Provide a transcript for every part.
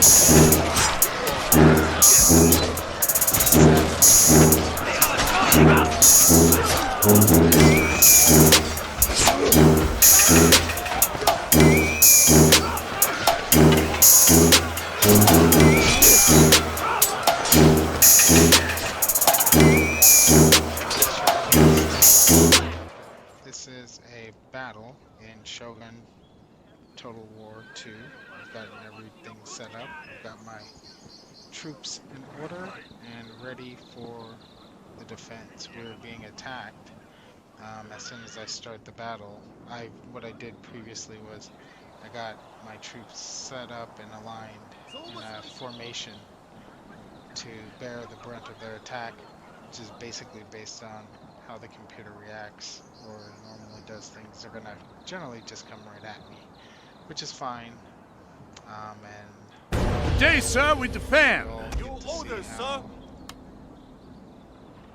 This is a battle in Shogun Total War 2. I've gotten everything set up. I've got my troops in order and ready for the defense. We're being attacked. As soon as I start the battle, what I did previously was I got my troops set up and aligned in a formation to bear the brunt of their attack, which is basically based on how the computer reacts or normally does things. They're gonna generally just come right at me, which is fine. And today, sir, we defend. Your orders, sir.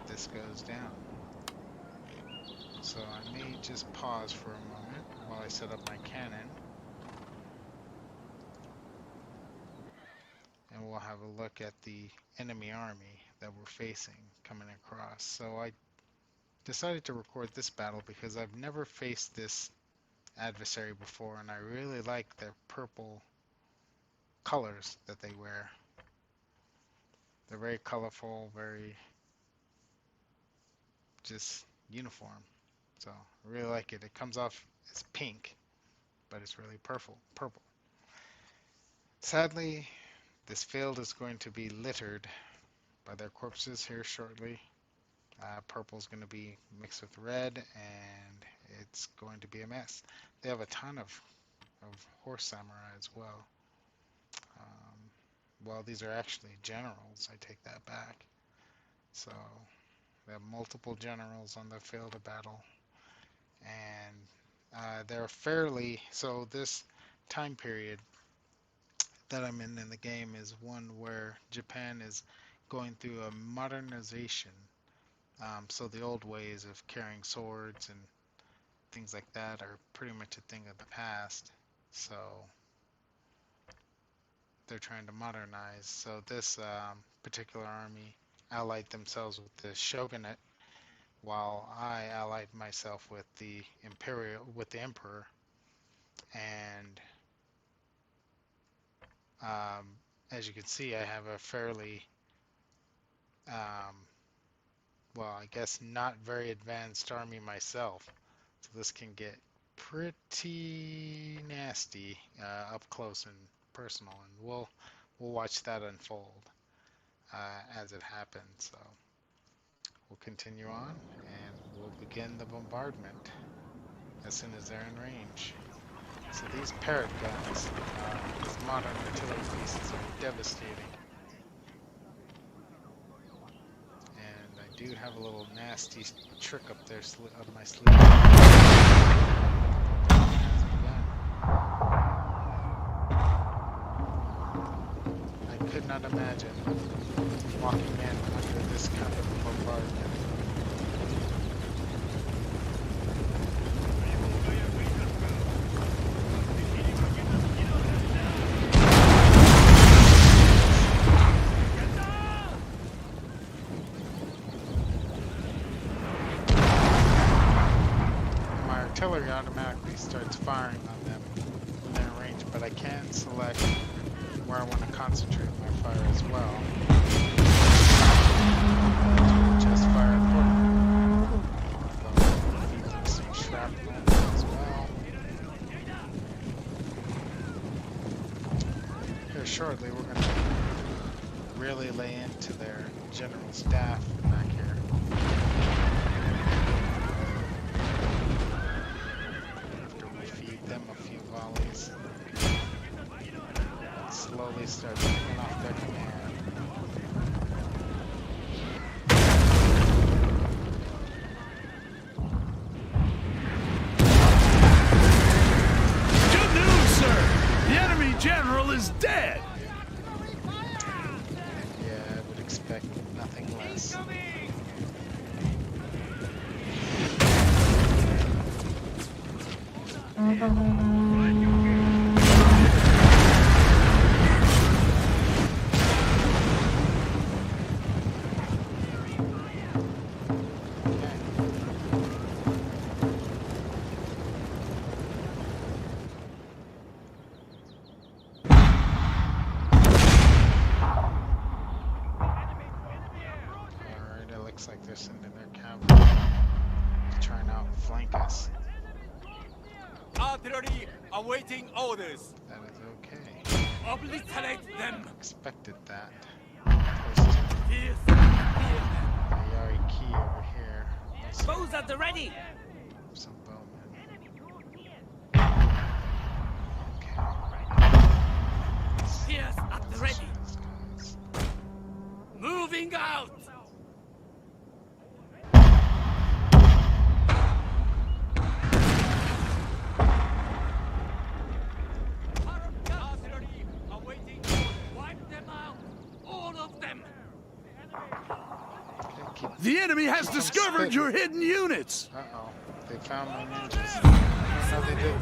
This goes down. So I may just pause for a moment while I set up my cannon. And we'll have a look at the enemy army that we're facing coming across. So I decided to record this battle because I've never faced this adversary before, and I really like their purple colors that they wear. They're very colorful, very just uniform. So I really like it. It comes off as pink, but it's really purple. Sadly, this field is going to be littered by their corpses here shortly. Purple is going to be mixed with red, and it's going to be a mess. They have a ton of horse samurai as well. Well, these are actually generals. I take that back. So they have multiple generals on the field of battle, and they're fairly, so this time period that I'm in the game is one where Japan is going through a modernization. So the old ways of carrying swords and things like that are pretty much a thing of the past. So they're trying to modernize. So this particular army allied themselves with the shogunate, while I allied myself with the emperor. And as you can see, I have a fairly well, I guess not very advanced army myself, so this can get pretty nasty up close and personal, and we'll watch that unfold as it happens. So we'll continue on, and we'll begin the bombardment as soon as they're in range. So these parrot guns, these modern artillery pieces, are devastating. I do have a little nasty trick up there up my sleeve. I could not imagine walking in under this kind of bombardment. Artillery automatically starts firing on them when they're in range, but I can select where I want to concentrate my fire as well. Just fire accordingly. So feed them some shrapnel as well. Here shortly we're going to really lay into their general staff back here. Slowly start taking off their command. Good news, sir! The enemy general is dead! Yeah, I would expect nothing less. garrison and their cavalry to try and outflank us. Artillery awaiting orders. That is okay. Obliterate them. Expected that. Close to Fierce. the Yari key over here. Let's Bows at the ready. some bowmen. Fierce at the ready. These guys. Moving out. Artillery awaiting orders. Wipe them out. All of them. Okay, keep. The enemy has discovered your hidden units. Uh-oh. They found my ninjas. No, they did.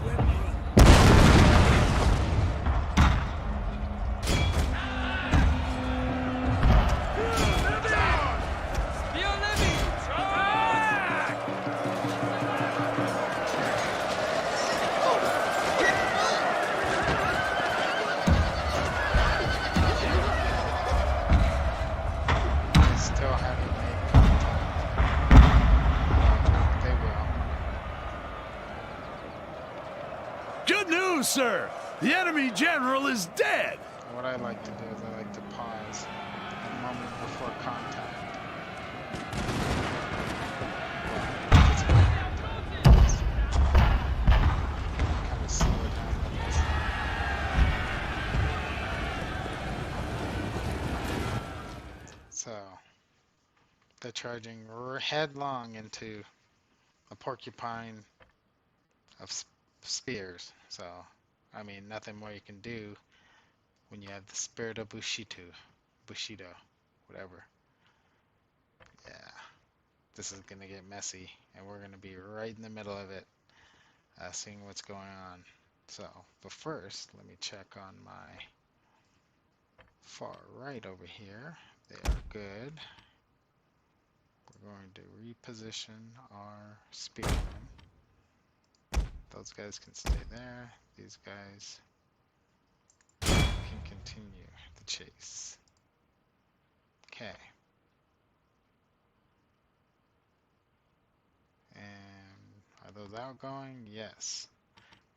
They still haven't made contact. They will. Good news, sir. The enemy general is dead. What I like to do is I like to pause a moment before contact. Kind of see what happens. So they're charging headlong into a porcupine of spears. So, I mean, nothing more you can do when you have the spirit of Bushido, whatever. Yeah, this is gonna get messy, and we're gonna be right in the middle of it, seeing what's going on. So, but first, let me check on my far right over here. They are good. We're going to reposition our spearmen. Those guys can stay there. These guys can continue the chase. Okay. And are those outgoing? Yes.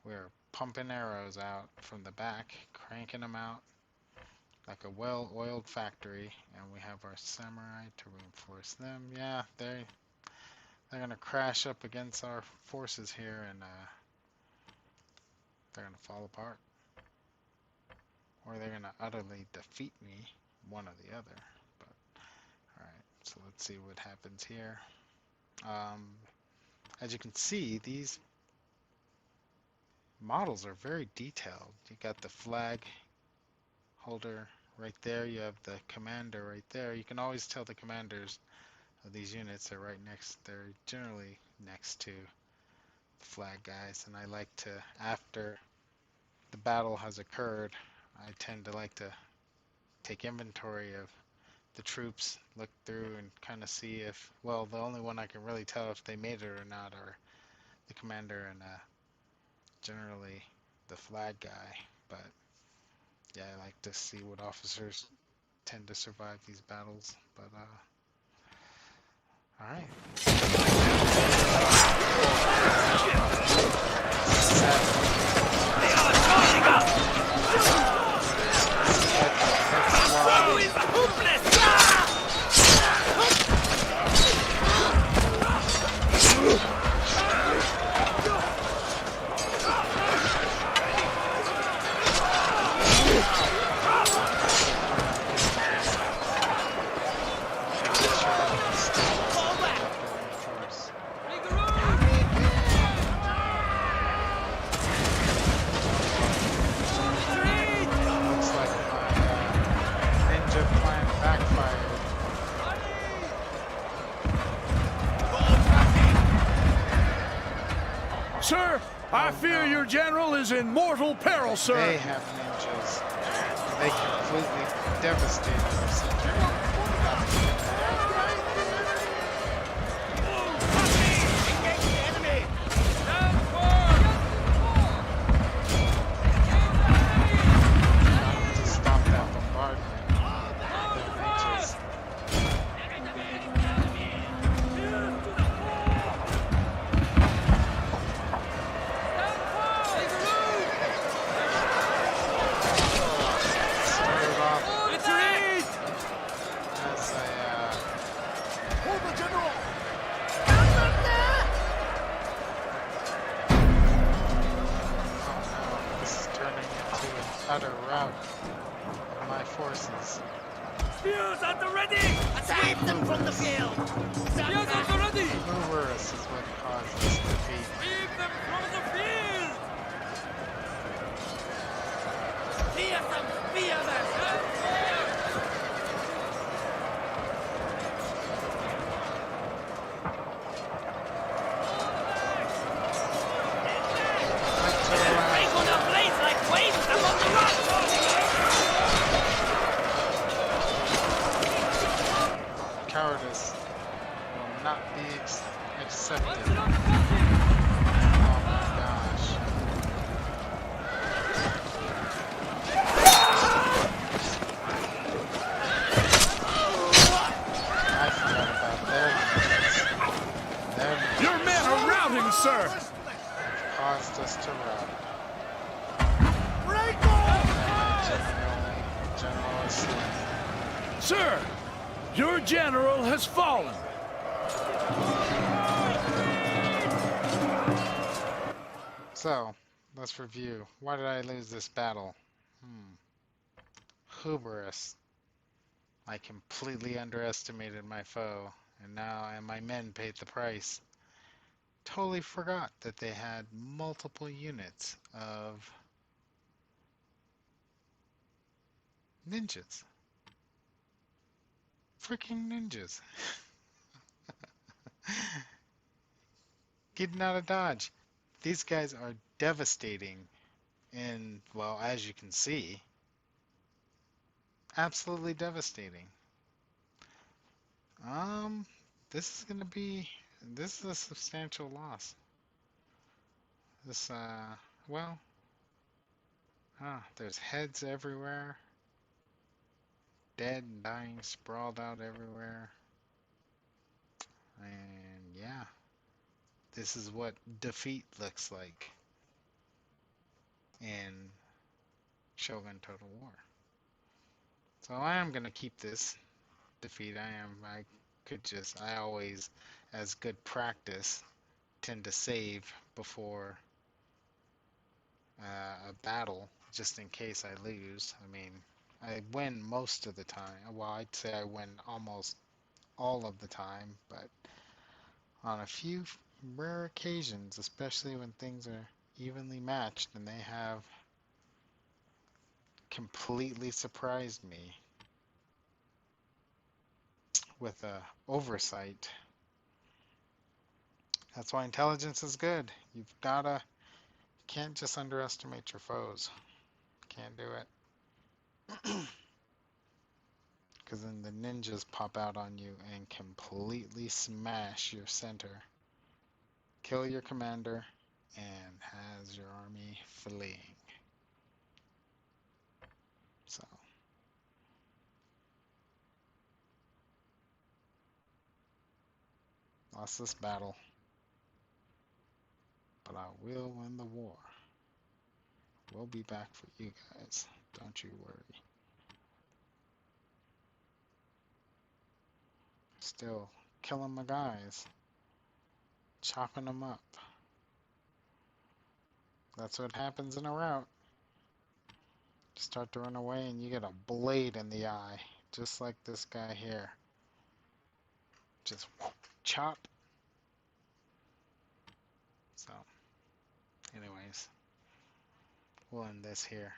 We're pumping arrows out from the back, cranking them out like a well-oiled factory, and we have our samurai to reinforce them. Yeah, they're gonna crash up against our forces here, and they're gonna fall apart, or they're gonna utterly defeat me, one or the other. But all right, so let's see what happens here. As you can see, these models are very detailed. You got the flag holder right there, you have the commander right there. You can always tell the commanders of these units are right next, they're generally next to the flag guys, and I like to, after the battle has occurred, I tend to like to take inventory of the troops, look through and kind of see if, well, the only one I can really tell if they made it or not are the commander and generally the flag guy. But yeah, I like to see what officers tend to survive these battles. But all right. Sir, I fear your general is in mortal peril, sir. They have ninjas. They completely devastated us. To stop that bombardment, the ninjas my forces. Spears at the ready! Sweep them from the field! Spears at the ready! Hubris is what caused this defeat. Sweep them from the field! Spear them! Spear them! Break on the blades like waves above the rocks! Cowardice will not be accepted. Oh my gosh. I forgot about their units. Their Your men are routing, sir. caused us to rout. General is slain. Sir, your general has fallen. So, let's review. Why did I lose this battle? Hubris. I completely underestimated my foe, and my men paid the price. Totally forgot that they had multiple units of ninjas. Freaking ninjas. Getting out of dodge. These guys are devastating, and well, as you can see, absolutely devastating. This is a substantial loss. This, well, there's heads everywhere. Dead and dying sprawled out everywhere. And yeah, this is what defeat looks like in Shogun Total War. So I am going to keep this defeat. I always, as good practice, tend to save before a battle, just in case I lose. I mean, I win most of the time. Well, I'd say I win almost all of the time, but on a few rare occasions, especially when things are evenly matched, and they have completely surprised me with a oversight. That's why intelligence is good. Can't just underestimate your foes. Can't do it. Because then the ninjas pop out on you and completely smash your center, kill your commander, and has your army fleeing. So, lost this battle, but I will win the war. We'll be back for you guys. Don't you worry. Still killing my guys. Chopping them up. That's what happens in a rout. You start to run away and you get a blade in the eye. Just like this guy here. Just whoop, chop. So, anyways, we'll end this here.